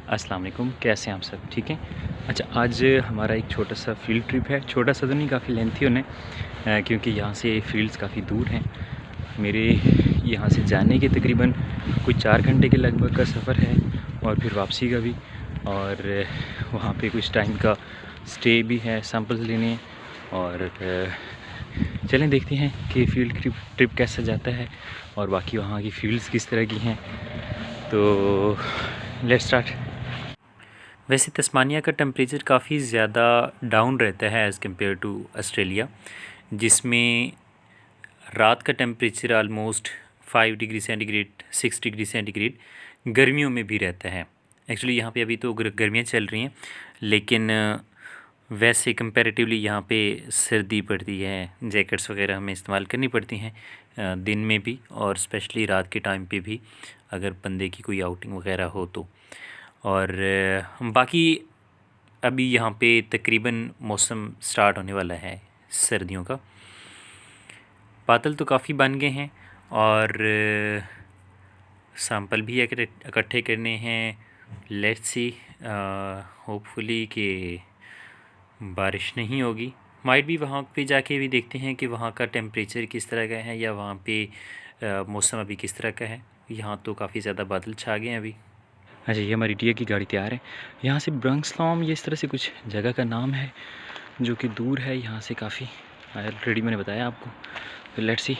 अस्सलाम वालेकुम, कैसे हैं आप सब? ठीक हैं। अच्छा, आज हमारा एक छोटा सा फील्ड ट्रिप है। छोटा सा तो नहीं, काफ़ी लेंथी होने क्योंकि यहाँ से फील्ड्स काफ़ी दूर हैं। मेरे यहाँ से जाने के तकरीबन कुछ 4 घंटे के लगभग का सफ़र है और फिर वापसी का भी। और वहाँ पे कुछ टाइम का स्टे भी है, सैंपल्स लेने हैं। और चलें देखते हैं कि फील्ड ट्रिप कैसा जाता है और बाकी वहाँ की फील्ड्स किस तरह की हैं। तो लेट्स स्टार्ट। वैसे तस्मानिया का टेम्परेचर काफ़ी ज़्यादा डाउन रहता है एज़ कम्पेयर टू ऑस्ट्रेलिया, जिसमें रात का temperature almost 5 degree centigrade 6 degree centigrade गर्मियों में भी रहता है। एक्चुअली यहाँ पे अभी तो गर्मियाँ चल रही हैं, लेकिन वैसे कंपैरेटिवली यहाँ पे सर्दी पड़ती है, जैकेट्स वगैरह हमें इस्तेमाल करनी पड़ती हैं दिन में भी और स्पेशली रात के टाइम पे भी, अगर बंदे की कोई आउटिंग वगैरह हो तो। और बाकी अभी यहाँ पे तकरीबन मौसम स्टार्ट होने वाला है सर्दियों का। बादल तो काफ़ी बन गए हैं और सैंपल भी इकट्ठे करने हैं। लेट्स सी, होपफुली कि बारिश नहीं होगी। माइट भी वहाँ पे जाके भी देखते हैं कि वहाँ का टेम्परेचर किस तरह का है या वहाँ पे मौसम अभी किस तरह का है। यहाँ तो काफ़ी ज़्यादा बादल छा गए हैं अभी। अच्छा, ये हमारी टीए की गाड़ी तैयार है। यहाँ से ब्रंक्सलॉम ये इस तरह से कुछ जगह का नाम है जो कि दूर है यहाँ से काफ़ी, ऑलरेडी मैंने बताया आपको। तो लेट्स सी।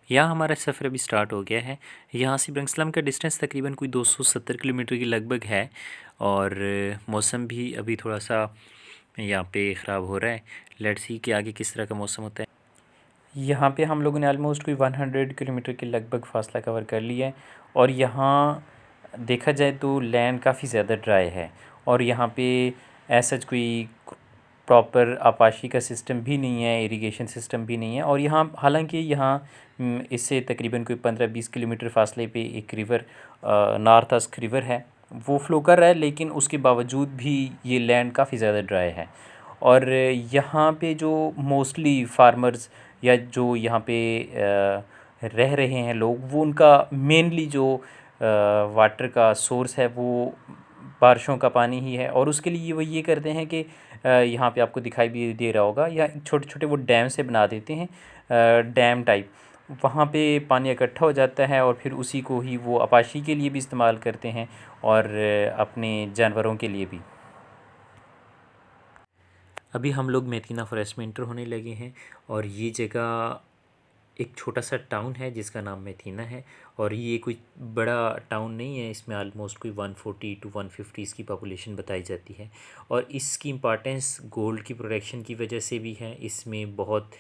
यहाँ हमारा सफ़र अभी स्टार्ट हो गया है। यहाँ से ब्रंक्सलॉम का डिस्टेंस तकरीबन कोई 270 किलोमीटर के लगभग है और मौसम भी अभी थोड़ा सा यहाँ पे ख़राब हो रहा है। लेट्स सी कि आगे किस तरह का मौसम होता है। यहाँ पे हम लोगों ने आलमोस्ट कोई 100 किलोमीटर के लगभग फासला कवर कर लिया है और यहाँ देखा जाए तो लैंड काफ़ी ज़्यादा ड्राई है और यहाँ पे ऐसा कोई प्रॉपर आपाशी का सिस्टम भी नहीं है, इरिगेशन सिस्टम भी नहीं है। और यहाँ हालांकि यहाँ इससे तकरीबन कोई 15-20 किलोमीटर फासले पे एक रिवर, नॉर्थ अस्क रिवर है, वो फ़्लो कर रहा है, लेकिन उसके बावजूद भी ये लैंड काफ़ी ज़्यादा ड्राई है। और यहाँ पे जो मोस्टली फार्मर्स या जो यहाँ पे रह रहे हैं लोग, वो उनका मेनली जो वाटर का सोर्स है वो बारिशों का पानी ही है। और उसके लिए वो ये करते हैं कि यहाँ पे आपको दिखाई भी दे रहा होगा, या छोटे छोटे वो डैम से बना देते हैं, डैम टाइप। वहाँ पे पानी इकट्ठा हो जाता है और फिर उसी को ही वो आपाशी के लिए भी इस्तेमाल करते हैं और अपने जानवरों के लिए भी। अभी हम लोग मेथीना फॉरेस्ट में इंटर होने लगे हैं और ये जगह एक छोटा सा टाउन है जिसका नाम मेथीना है। और ये कोई बड़ा टाउन नहीं है, इसमें आलमोस्ट कोई 140 टू 150 इसकी पॉपुलेशन बताई जाती है। और इसकी इम्पॉर्टेंस गोल्ड की प्रोडक्शन की वजह से भी है। इसमें बहुत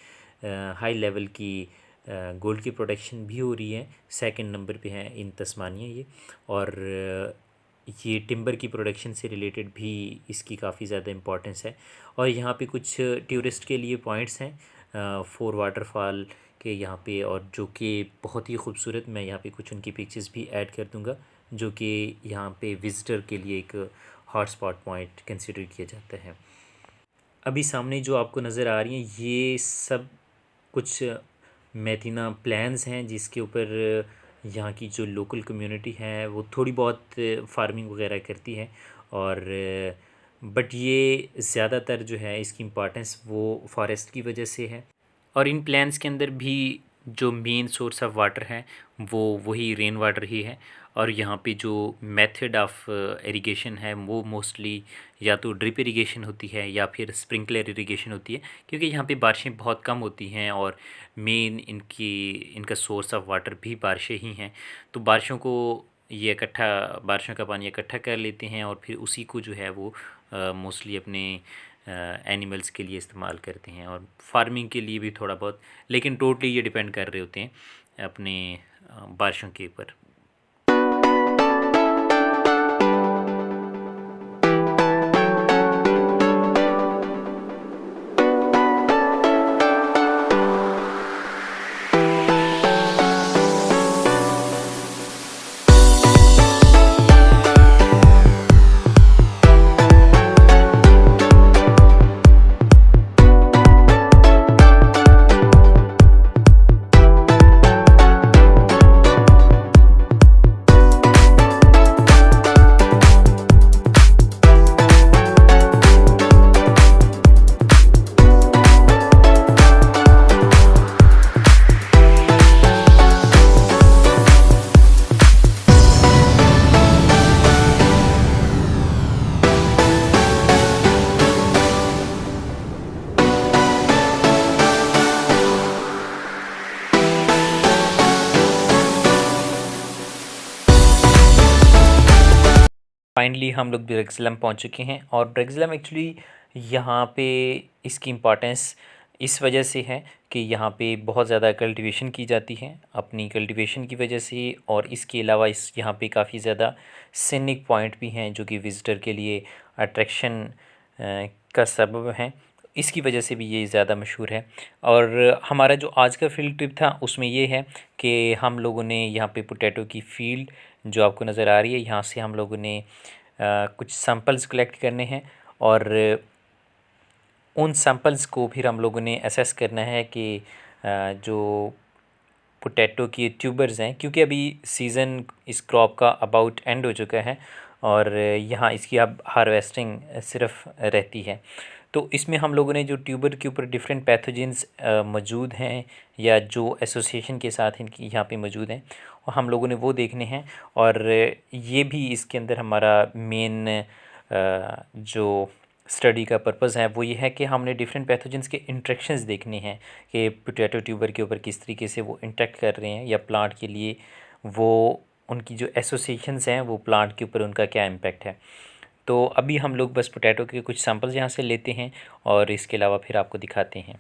हाई लेवल की गोल्ड की प्रोडक्शन भी हो रही है। सेकंड नंबर पे है इन तस्मानिया ये। और ये टिम्बर की प्रोडक्शन से रिलेटेड भी इसकी काफ़ी ज़्यादा इम्पोर्टेंस है। और यहाँ पे कुछ टूरिस्ट के लिए पॉइंट्स हैं, 4 वाटरफॉल के यहाँ पे, और जो कि बहुत ही खूबसूरत। मैं यहाँ पे कुछ उनकी पिक्चर्स भी ऐड कर दूँगा, जो कि यहाँ पे विज़िटर के लिए एक हॉट स्पॉट पॉइंट कंसिडर किया जाता है। अभी सामने जो आपको नज़र आ रही हैं ये सब कुछ मेथीना प्लान्स हैं, जिसके ऊपर यहाँ की जो लोकल कम्युनिटी है वो थोड़ी बहुत फार्मिंग वगैरह करती है। और बट ये ज़्यादातर जो है इसकी इम्पोर्टेंस वो फॉरेस्ट की वजह से है। और इन प्लान्स के अंदर भी जो मेन सोर्स ऑफ वाटर है वो वही रेन वाटर ही है। और यहाँ पे जो मेथड ऑफ इरिगेशन है वो मोस्टली या तो ड्रिप इरिगेशन होती है या फिर स्प्रिंकलर इरिगेशन होती है, क्योंकि यहाँ पे बारिशें बहुत कम होती हैं और मेन इनका सोर्स ऑफ वाटर भी बारिशें ही हैं। तो बारिशों का पानी इकट्ठा कर लेते हैं और फिर उसी को जो है वो मोस्टली अपने एनिमल्स के लिए इस्तेमाल करते हैं और फार्मिंग के लिए भी थोड़ा बहुत, लेकिन टोटली ये डिपेंड कर रहे होते हैं अपने बारिशों के ऊपर। फाइनली हम लोग जेरूसलम पहुंच चुके हैं। और जेरूसलम एक्चुअली यहाँ पे इसकी इम्पॉर्टेंस इस वजह से है कि यहाँ पे बहुत ज़्यादा कल्टीवेशन की जाती है अपनी कल्टीवेशन की वजह से। और इसके अलावा इस यहाँ पे काफ़ी ज़्यादा सीनिक पॉइंट भी हैं जो कि विज़िटर के लिए अट्रैक्शन का सबब हैं। इसकी वजह से भी ये ज़्यादा मशहूर है। और हमारा जो आज का फील्ड ट्रिप था उसमें ये है कि हम लोगों ने यहाँ पे पोटैटो की फील्ड जो आपको नज़र आ रही है, यहाँ से हम लोगों ने कुछ सैंपल्स कलेक्ट करने हैं और उन सैंपल्स को फिर हम लोगों ने असेस करना है कि जो पोटैटो की ट्यूबर्स हैं, क्योंकि अभी सीज़न इस क्रॉप का अबाउट एंड हो चुका है और यहाँ इसकी अब हार्वेस्टिंग सिर्फ रहती है। तो इसमें हम लोगों ने जो ट्यूबर के ऊपर डिफरेंट पैथोजेंस मौजूद हैं या जो एसोसिएशन के साथ इनकी यहाँ पे मौजूद हैं, और हम लोगों ने वो देखने हैं। और ये भी इसके अंदर हमारा मेन जो स्टडी का पर्पज़ है वो ये है कि हमने डिफरेंट पैथोजेंस के इंट्रैक्शंस देखने हैं कि पोटैटो ट्यूबर के ऊपर किस तरीके से वो इंटरेक्ट कर रहे हैं, या प्लांट के लिए वो उनकी जो एसोसिएशंस हैं वो प्लांट के ऊपर उनका क्या इम्पैक्ट है। तो अभी हम लोग बस पोटैटो के कुछ सैंपल्स यहाँ से लेते हैं और इसके अलावा फिर आपको दिखाते हैं।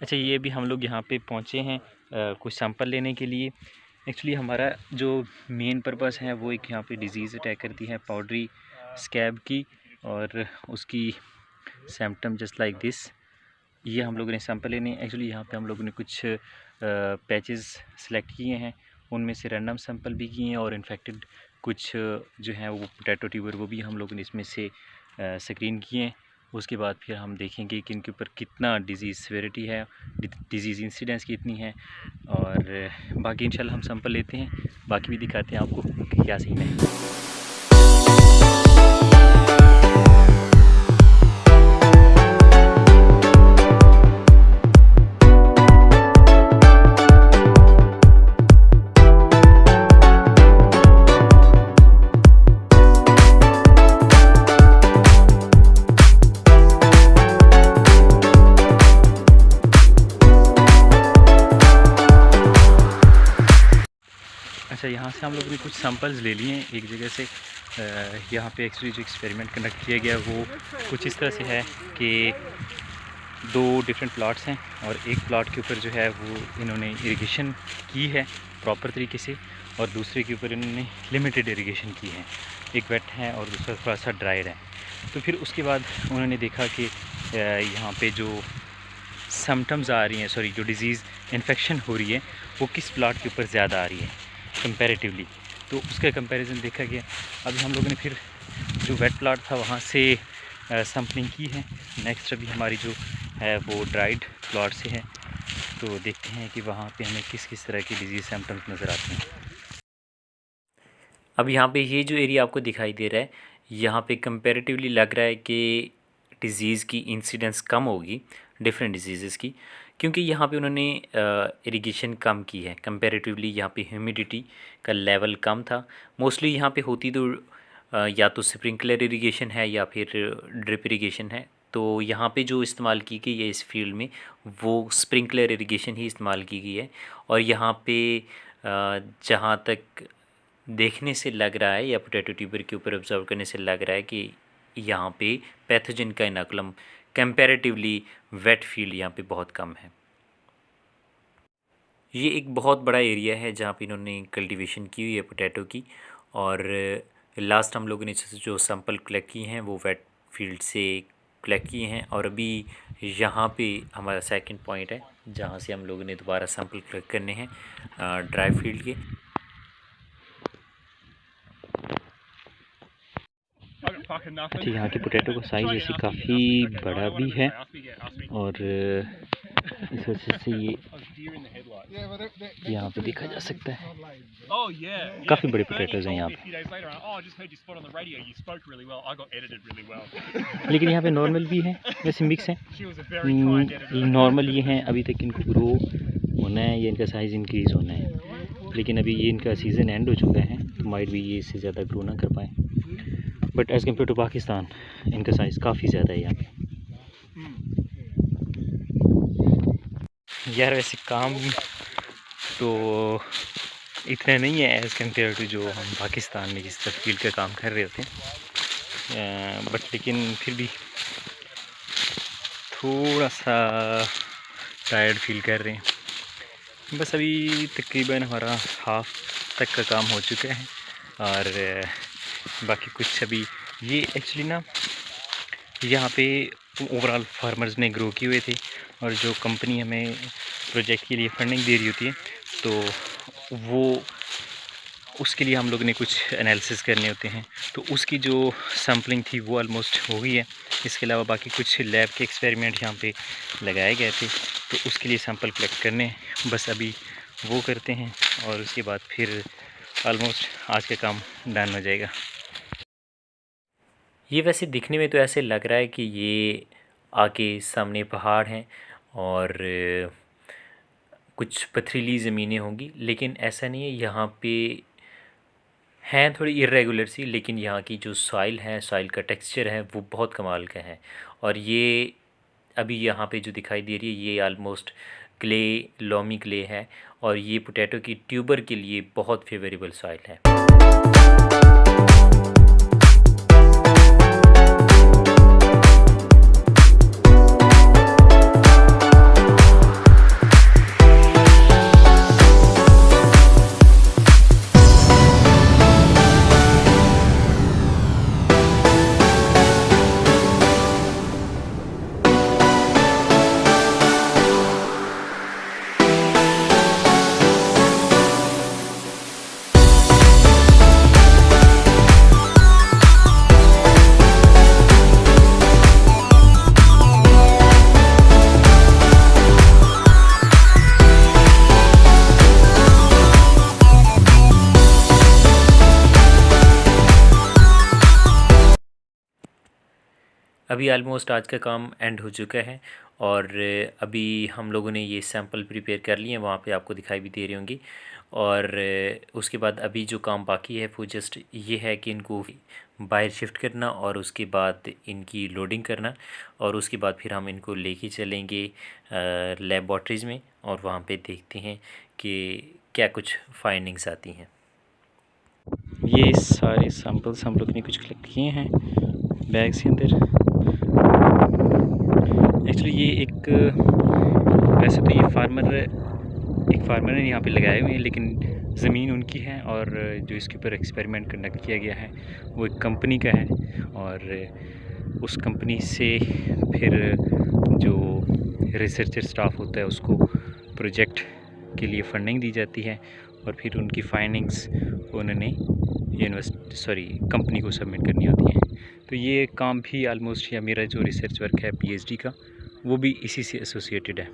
अच्छा, ये भी हम लोग यहाँ पे पहुँचे हैं कुछ सैंपल लेने के लिए। एक्चुअली हमारा जो मेन पर्पस है वो एक यहाँ पे डिज़ीज़ अटैक करती है पाउडरी स्कैब की, और उसकी सिम्पटम जस्ट लाइक दिस। ये हम लोगों ने सैंपल लेने। एक्चुअली यहाँ पे हम लोगों ने कुछ पैचेस सेलेक्ट किए हैं, उनमें से रैंडम सैंपल भी किए हैं, और इन्फेक्टेड कुछ जो है वो पोटैटो ट्यूबर वो भी हम लोगों ने इसमें से स्क्रीन किए हैं। उसके बाद फिर हम देखेंगे कि इनके ऊपर कितना डिज़ीज़ सेवेरिटी है, डिज़ीज़ इंसिडेंस कितनी है, और बाकी इंशाल्लाह हम सैंपल लेते हैं, बाकी भी दिखाते हैं आपको कि क्या सीन है। अच्छा, यहाँ से हम लोगों ने कुछ सैंपल्स ले लिए हैं एक जगह से। यहाँ पे एक्चुअली जो एक्सपेरिमेंट कंडक्ट किया गया वो कुछ इस तरह से है कि दो डिफरेंट प्लॉट्स हैं, और एक प्लॉट के ऊपर जो है वो इन्होंने इरिगेशन की है प्रॉपर तरीके से, और दूसरे के ऊपर इन्होंने लिमिटेड इरिगेशन की है। एक वेट है और दूसरा थोड़ा सा ड्राइड है। तो फिर उसके बाद उन्होंने देखा कि यहाँ पे जो सिम्पटम्स आ रही हैं, सॉरी जो डिज़ीज़ इन्फेक्शन हो रही है वो किस प्लॉट के ऊपर ज़्यादा आ रही है कंपैरेटिवली। तो उसका कंपैरिजन देखा गया। अभी हम लोगों ने फिर जो वेट प्लॉट था वहाँ से सैम्पलिंग की है। नेक्स्ट अभी हमारी जो है वो ड्राइड प्लॉट से है, तो देखते हैं कि वहाँ पे हमें किस किस तरह की डिज़ीज़ सिम्पटम्स नज़र आते हैं। अब यहाँ पे ये जो एरिया आपको दिखाई दे रहा है, यहाँ पे कंपैरेटिवली लग रहा है कि डिज़ीज़ की इंसिडेंस कम होगी डिफरेंट डिजीज़ की, क्योंकि यहाँ पे उन्होंने इरिगेशन कम की है कंपैरेटिवली। यहाँ पे ह्यूमिडिटी का लेवल कम था। मोस्टली यहाँ पे होती तो या तो स्प्रिंकलर इरिगेशन है या फिर ड्रिप इरिगेशन है। तो यहाँ पे जो इस्तेमाल की गई है इस फील्ड में वो स्प्रिंकलर इरिगेशन ही इस्तेमाल की गई है। और यहाँ पे जहाँ तक देखने से लग रहा है या पोटैटो ट्यूबर के ऊपर ऑब्जर्व करने से लग रहा है कि यहाँ पे पैथोजन का इनकुलम कंपैरेटिवली वेट फील्ड यहाँ पे बहुत कम है। ये एक बहुत बड़ा एरिया है जहाँ पे इन्होंने कल्टीवेशन की हुई है पोटैटो की। और लास्ट हम लोगों ने जो सैंपल कलेक्ट किए हैं वो वेट फील्ड से कलेक्ट किए हैं, और अभी यहाँ पे हमारा सेकंड पॉइंट है जहाँ से हम लोगों ने दोबारा सैंपल कलेक्ट करने हैं ड्राई फील्ड के। अच्छा, यहाँ की पोटैटो का साइज़ ऐसे काफ़ी बड़ा भी है, और इस वजह से ये यहाँ पे देखा जा सकता है Oh yeah. काफ़ी बड़े Bernie पोटैटोज़ हैं told यहाँ me a पे। few days later, oh, I just heard you spot on the radio. You spoke really well. I got edited really well. लेकिन यहाँ पे नॉर्मल भी हैं, वैसे मिक्स हैं। She was a very kind editor. Normal ये हैं, अभी तक इनको ग्रो होना है या इनका साइज़ इंक्रीज़ होना है, लेकिन अभी ये इनका सीज़न एंड हो चुका है तो माइट भी ये इससे ज़्यादा ग्रो ना कर पाए। But as compare to Pakistan इनका साइज़ काफ़ी ज़्यादा है यहाँ पे। यार वैसे काम तो इतना नहीं है एज़ कम्पेयर टू जो हम पाकिस्तान में जिस तरह फील्ड का काम कर रहे होते हैं, बट लेकिन फिर भी थोड़ा सा टायर्ड फील कर रहे हैं। बस अभी तकरीबन हमारा हाफ तक का काम हो चुका है और बाकी कुछ अभी ये एक्चुअली ना यहाँ पे ओवरऑल फार्मर्स ने ग्रो किए हुए थे और जो कंपनी हमें प्रोजेक्ट के लिए फंडिंग दे रही होती है तो वो उसके लिए हम लोग ने कुछ एनालिसिस करने होते हैं, तो उसकी जो सैम्पलिंग थी वो ऑलमोस्ट हो गई है। इसके अलावा बाकी कुछ लैब के एक्सपेरिमेंट यहाँ पे लगाए गए थे तो उसके लिए सैंपल कलेक्ट करने, बस अभी वो करते हैं और उसके बाद फिर ऑलमोस्ट आज का काम डन हो जाएगा। ये वैसे दिखने में तो ऐसे लग रहा है कि ये आगे सामने पहाड़ हैं और कुछ पथरीली ज़मीनें होंगी, लेकिन ऐसा नहीं है। यहाँ पे हैं थोड़ी इर्रेगुलर सी, लेकिन यहाँ की जो सॉइल है, सॉइल का टेक्सचर है वो बहुत कमाल का है। और ये अभी यहाँ पे जो दिखाई दे रही है ये आलमोस्ट क्ले, लोमी क्ले है और ये पोटैटो की ट्यूबर के लिए बहुत फेवरेबल सॉइल है। अभी आलमोस्ट आज का काम एंड हो चुका है और अभी हम लोगों ने ये सैंपल प्रिपेयर कर लिए हैं, वहाँ पे आपको दिखाई भी दे रही होंगी। और उसके बाद अभी जो काम बाकी है वो जस्ट ये है कि इनको बाहर शिफ्ट करना और उसके बाद इनकी लोडिंग करना और उसके बाद फिर हम इनको लेके चलेंगे लैबोरेटरीज़ में और वहाँ पे देखते हैं कि क्या कुछ फाइंडिंग्स आती हैं। ये सारे सैंपल्स हम लोग ने कुछ कलेक्ट किए हैं बैग्स के अंदर। एक्चुअली ये एक वैसे तो ये फार्मर ने यहाँ पे लगाए हुए हैं, लेकिन ज़मीन उनकी है और जो इसके ऊपर एक्सपेरिमेंट कंडक्ट किया गया है वो एक कंपनी का है और उस कंपनी से फिर जो रिसर्चर स्टाफ होता है उसको प्रोजेक्ट के लिए फंडिंग दी जाती है और फिर उनकी फाइंडिंग्स उन्होंने कंपनी को सबमिट करनी होती हैं। तो ये काम भी ऑलमोस्ट या मेरा जो रिसर्च वर्क है पीएचडी का वो भी इसी से एसोसिएटेड है।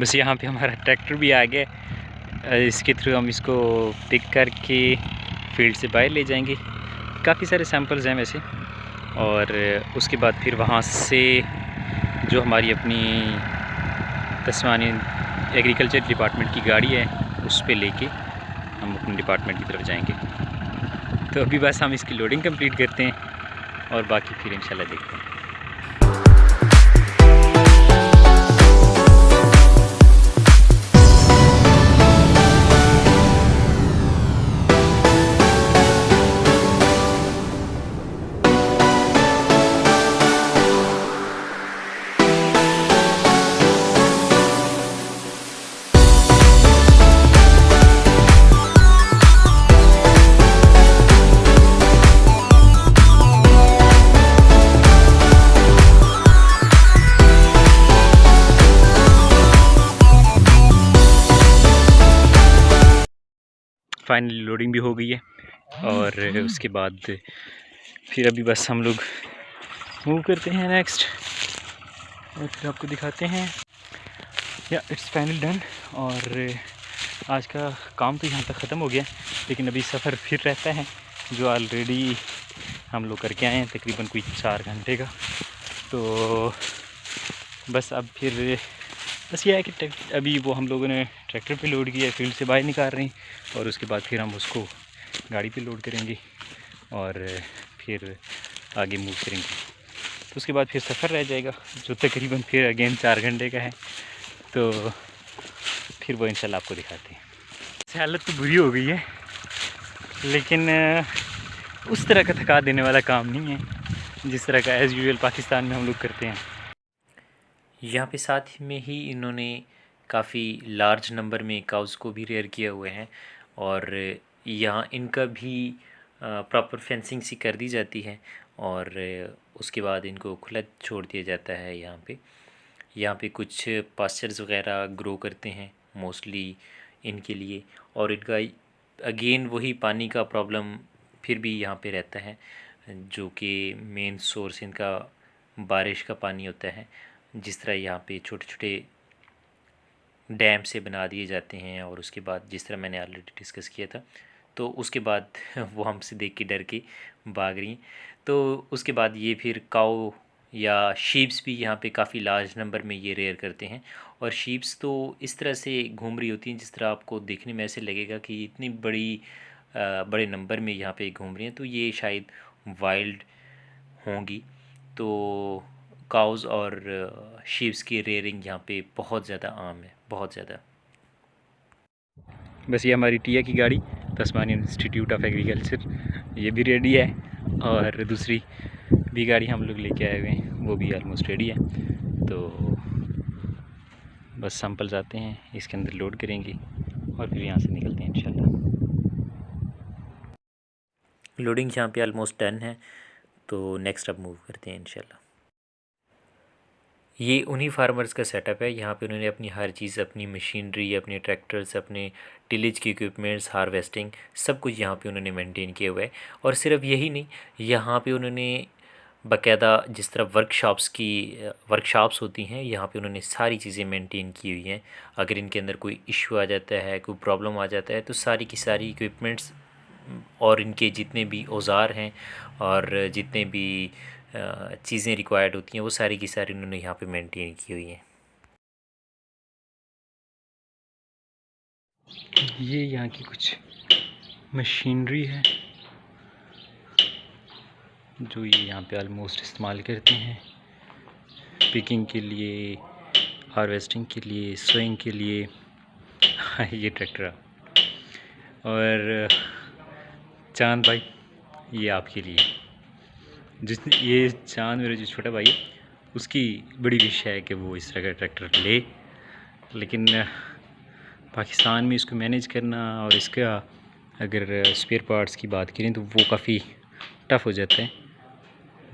बस यहाँ पे हमारा ट्रैक्टर भी आ गया, इसके थ्रू हम इसको पिक करके फील्ड से बाहर ले जाएंगे। काफ़ी सारे सैंपल्स हैं वैसे और उसके बाद फिर वहाँ से जो हमारी अपनी तस्मानिया एग्रीकल्चर डिपार्टमेंट की गाड़ी है उस पे लेके हम अपने डिपार्टमेंट की तरफ जाएंगे। तो अभी बस हम इसकी लोडिंग कंप्लीट करते हैं और बाकी फिर इंशाल्लाह देखते हैं। फाइनली लोडिंग भी हो गई है और उसके बाद फिर अभी बस हम लोग मूव करते हैं नेक्स्ट और फिर आपको दिखाते हैं। या इट्स फाइनल डन। और आज का काम तो यहाँ तक ख़त्म हो गया, लेकिन अभी सफ़र फिर रहता है जो ऑलरेडी हम लोग करके आए हैं तकरीबन कोई 4 घंटे का। तो बस अब फिर बस ये है कि अभी वो हम लोगों ने ट्रैक्टर पे लोड किया, फील्ड से बाहर निकाल रहे हैं और उसके बाद फिर हम उसको गाड़ी पे लोड करेंगे और फिर आगे मूव करेंगे। तो उसके बाद फिर सफ़र रह जाएगा जो तकरीबन फिर अगेन 4 घंटे का है। तो फिर वो इंशाल्लाह आपको दिखाते हैं। हालत तो बुरी हो गई है, लेकिन उस तरह का थका देने वाला काम नहीं है जिस तरह का एज़ यूजुअल पाकिस्तान में हम लोग करते हैं। यहाँ पे साथ में ही इन्होंने काफ़ी लार्ज नंबर में काउज़ को भी रेयर किया हुए हैं और यहाँ इनका भी प्रॉपर फेंसिंग सी कर दी जाती है और उसके बाद इनको खुला छोड़ दिया जाता है। यहाँ पे कुछ पास्चर्स वगैरह ग्रो करते हैं मोस्टली इनके लिए। और इनका अगेन वही पानी का प्रॉब्लम फिर भी यहाँ पे रहता है, जो कि मेन सोर्स इनका बारिश का पानी होता है। जिस तरह यहाँ पे छोटे छोटे डैम से बना दिए जाते हैं और उसके बाद जिस तरह मैंने ऑलरेडी डिस्कस किया था, तो उसके बाद वो हमसे देख के डर के भाग रही हैं। तो उसके बाद ये फिर काऊ या शीप्स भी यहाँ पे काफ़ी लार्ज नंबर में ये रेयर करते हैं। और शीप्स तो इस तरह से घूम रही होती हैं जिस तरह आपको देखने में ऐसे लगेगा कि इतनी बड़े नंबर में यहाँ पे घूम रही हैं, तो ये शायद वाइल्ड होंगी। तो काउज़ और शीप्स की रेयरिंग यहाँ पे बहुत ज़्यादा आम है, बहुत ज़्यादा। बस ये हमारी टिया की गाड़ी तस्मानियन इंस्टीट्यूट ऑफ एग्रीकल्चर ये भी रेडी है और दूसरी भी गाड़ी हम लोग लेके आए हुए हैं वो भी ऑलमोस्ट रेडी है। तो बस सैंपल्स आते हैं, इसके अंदर लोड करेंगे और फिर यहाँ से निकलते हैं इंशाल्लाह। लोडिंग यहाँ पे ऑलमोस्ट डन है, तो नेक्स्ट अब मूव करते हैं इंशाल्लाह। ये उन्हीं फार्मर्स का सेटअप है। यहाँ पे उन्होंने अपनी हर चीज़, अपनी मशीनरी, अपने ट्रैक्टर्स, अपने टिलेज के इक्विपमेंट्स, हार्वेस्टिंग, सब कुछ यहाँ पे उन्होंने मेंटेन किया हुआ है। और सिर्फ यही नहीं, यहाँ पे उन्होंने बाकायदा जिस तरह वर्कशॉप्स होती हैं, यहाँ पे उन्होंने सारी चीज़ें मेंटेन की हुई हैं। अगर इनके अंदर कोई इशू आ जाता है, कोई प्रॉब्लम आ जाता है, तो सारी की सारी इक्विपमेंट्स और इनके जितने भी औज़ार हैं और जितने भी चीज़ें रिक्वायर्ड होती हैं वो सारी की सारी उन्होंने यहाँ पे मेंटेन की हुई हैं। ये यहाँ की कुछ मशीनरी है जो ये यहाँ पे ऑलमोस्ट इस्तेमाल करते हैं पिकिंग के लिए, हार्वेस्टिंग के लिए, सोइंग के लिए। ये ट्रैक्टर और चांद भाई ये आपके लिए, ये चांद मेरा जो छोटा भाई है उसकी बड़ी विश है कि वो इस तरह का ट्रैक्टर ले, लेकिन पाकिस्तान में इसको मैनेज करना और इसका अगर स्पेयर पार्ट्स की बात करें तो वो काफ़ी टफ़ हो जाता है।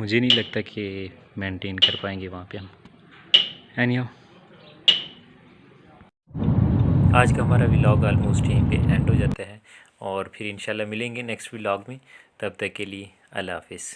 मुझे नहीं लगता कि मेंटेन कर पाएंगे वहाँ पे हम। एनीहाउ, आज का हमारा व्लॉग ऑलमोस्ट यहीं पे एंड हो जाता है और फिर इंशाल्लाह मिलेंगे नेक्स्ट व्लॉग में। तब तक के लिए अल्लाह हाफिज़।